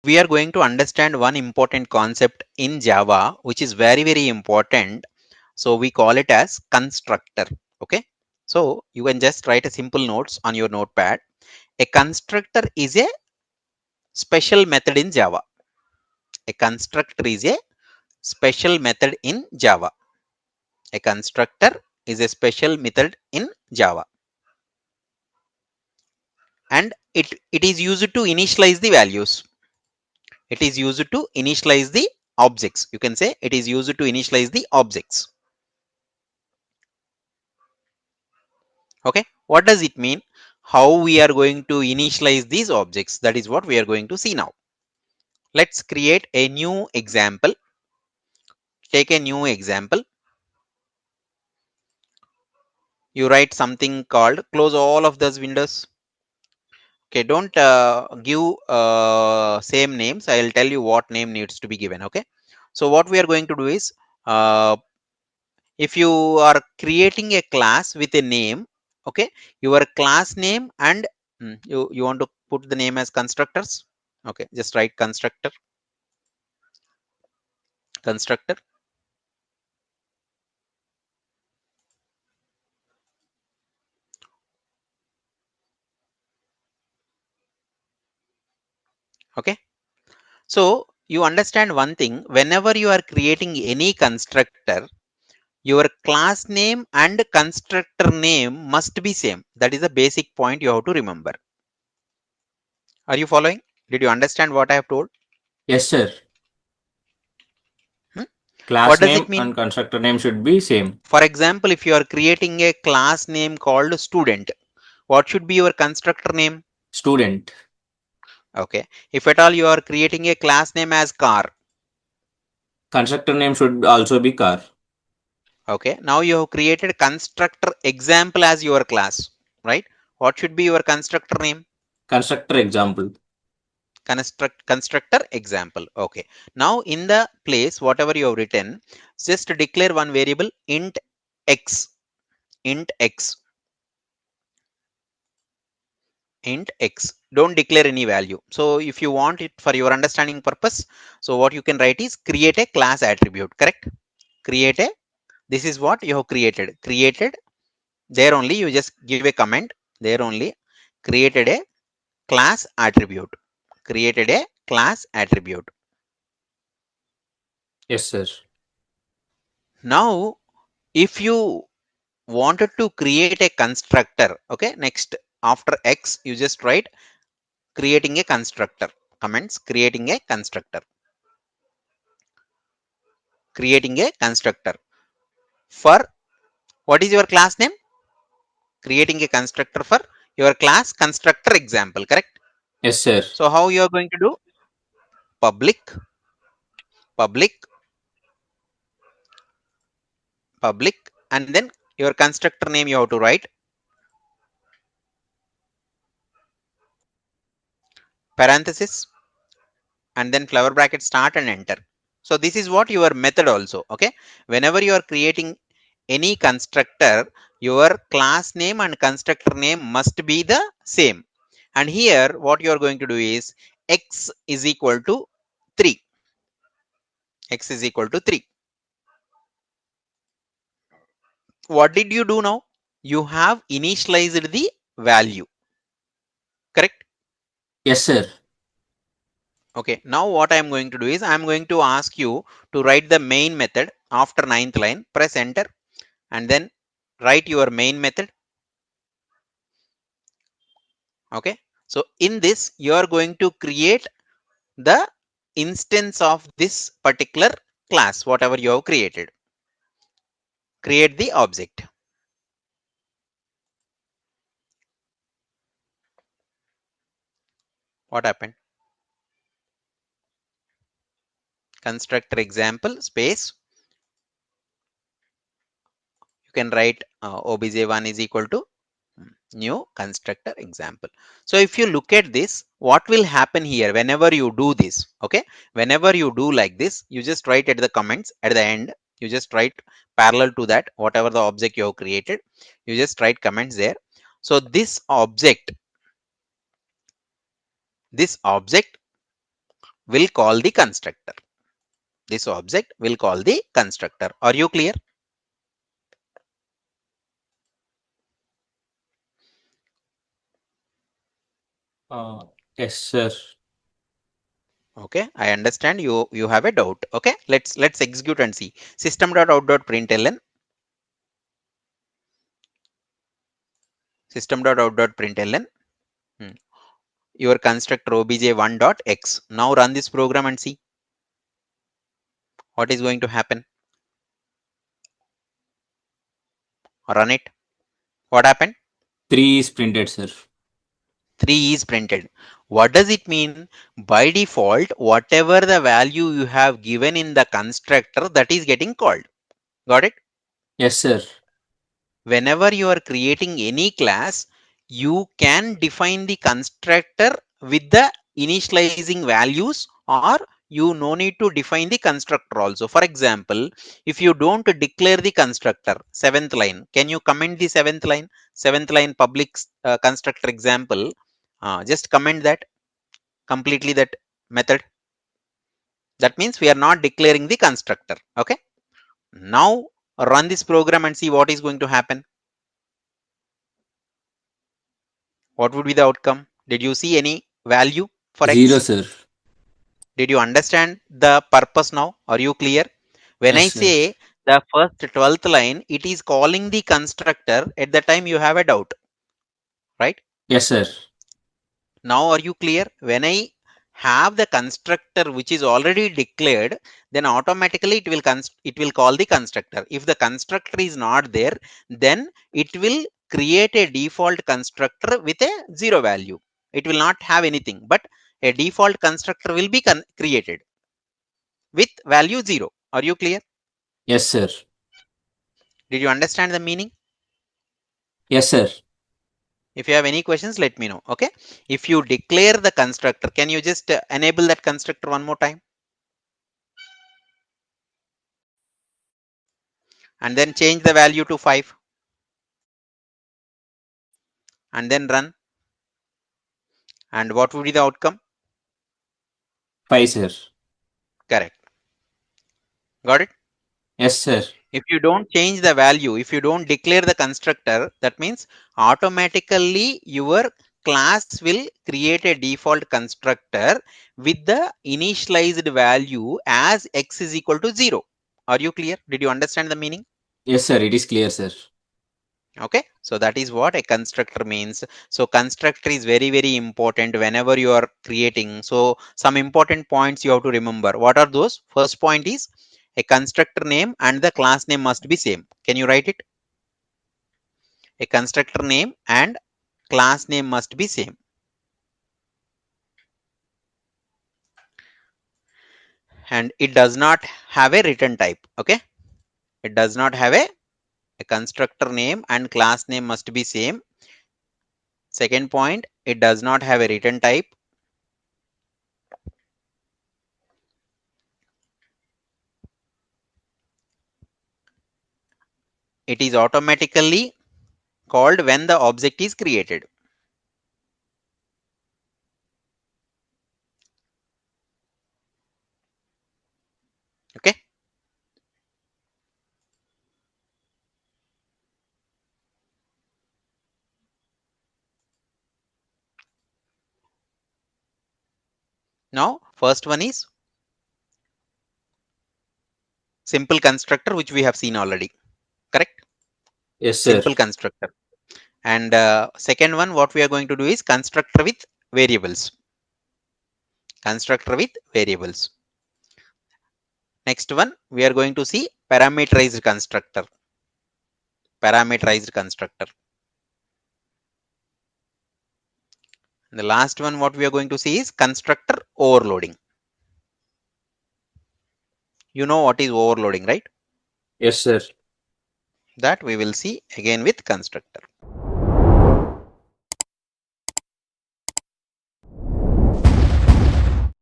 we are going to understand one important concept in Java, which is very, very important. So we call it as constructor. Okay. So you can just write a simple notes on your notepad. A constructor is a special method in Java. A constructor is a special method in Java. A constructor is a special method in Java. And it is used to initialize the values. It is used to initialize the objects. You can say it is used to initialize the objects. Okay. What does it mean? How we are going to initialize these objects? That is what we are going to see now. Let's create a new example. Take a new example. You write something called close all of those windows. Okay, don't give same names. I'll tell you what name needs to be given. Okay, so what we are going to do is, uh, if you are creating a class with a name, okay, your class name and you want to put the name as constructors. Okay, just write constructor. Okay, so you understand one thing: whenever you are creating any constructor, your class name and constructor name must be same. That is a basic point you have to remember. Are you following? Did you understand what I have told? Yes, sir. Hmm? What Class does it name mean? and constructor name should be same. For example, if you are creating a class name called student, what should be your constructor name? Student. Okay. If at all you are creating a class name as car, Constructor name should also be car. okay. Now you have created constructor example as your class, right? What should be your constructor name? Constructor example. Constructor example. Okay. Now in the place, whatever you have written, just declare one variable int x, int x, int x. Don't declare any value. So if you want it for your understanding purpose, so what you can write is create a class attribute, correct? Create a, this is what you have created there only. You just give a comment there only, created a class attribute, created a class attribute. Yes, sir. Now if you wanted to create a constructor, okay, next after x you just write creating a constructor, comments, creating a constructor, creating a constructor for, what is your class name? Creating a constructor for your class constructor example, correct? Yes, sir. So how you are going to do? Public public and then your constructor name you have to write parenthesis and then flower bracket start and enter. So this is what your method also. Okay, whenever you are creating any constructor, your class name and constructor name must be the same. And here what you are going to do is x is equal to 3. X is equal to 3. What did you do now? You have initialized the value, correct? Yes, sir. Okay, now what I am going to do is I am going to ask you to write the main method after ninth line. Press enter and then write your main method. Okay, so in this you are going to create the instance of this particular class, whatever you have created. Create the object. What happened? Constructor example space. You can write obj1 is equal to new constructor example. So if you look at this, what will happen here whenever you do this? Okay, whenever you do like this, you just write at the comments at the end, you just write parallel to that whatever the object you have created, you just write comments there. So this object will call the constructor. This object will call the constructor. Are you clear? Yes, sir. Okay, I understand you have a doubt. Okay, let's execute and see. System.out.println, system.out.println, your constructor obj1.x. Now run this program and see what is going to happen. Run it. What happened? 3 is printed, sir. 3 is printed. What does it mean? By default, whatever the value you have given in the constructor, that is getting called. Got it? Yes, sir. Whenever you are creating any class, you can define the constructor with the initializing values, or you no need to define the constructor also. For example, if you don't declare the constructor, seventh line, can you comment the seventh line public constructor example? Just comment that completely, that method. That means we are not declaring the constructor. Okay, now run this program and see what is going to happen. What would be the outcome? Did you see any value for 0, x? sir. Did you understand the purpose now? Are you clear? When Yes, I sir. say the first 12th line, it is calling the constructor. At the time you have a doubt, right? Yes, sir. Now are you clear? When I have the constructor which is already declared, then automatically it will call the constructor. If the constructor is not there, then it will create a default constructor with a 0 value. It will not have anything, but a default constructor will be created with value 0. Are you clear? Yes, sir. Did you understand the meaning? Yes, sir. If you have any questions, let me know. Okay. If you declare the constructor, can you just enable that constructor one more time and then change the value to 5 and then run? And what would be the outcome? 5, sir. Correct. Got it? Yes, sir. If you don't change the value, if you don't declare the constructor, that means automatically your class will create a default constructor with the initialized value as x is equal to 0. Are you clear? Did you understand the meaning? Yes, sir. It is clear, sir. Okay, so that is what a constructor means. So constructor is very important whenever you are creating. So some important points you have to remember. What are those? First point is a constructor name and the class name must be same. Can you write it? A constructor name and class name must be same, and it does not have a return type. Okay, it does not have a constructor name and class name must be same. Second point, it does not have a return type. It is automatically called when the object is created. Okay, now first one is simple constructor, which we have seen already. Correct? Yes, sir. Simple constructor. And second one, what we are going to do is constructor with variables. Constructor with variables. Next one, we are going to see parameterized constructor. Parameterized constructor. And the last one, what we are going to see is constructor overloading. You know what is overloading, right? Yes, sir. That we will see again with constructor.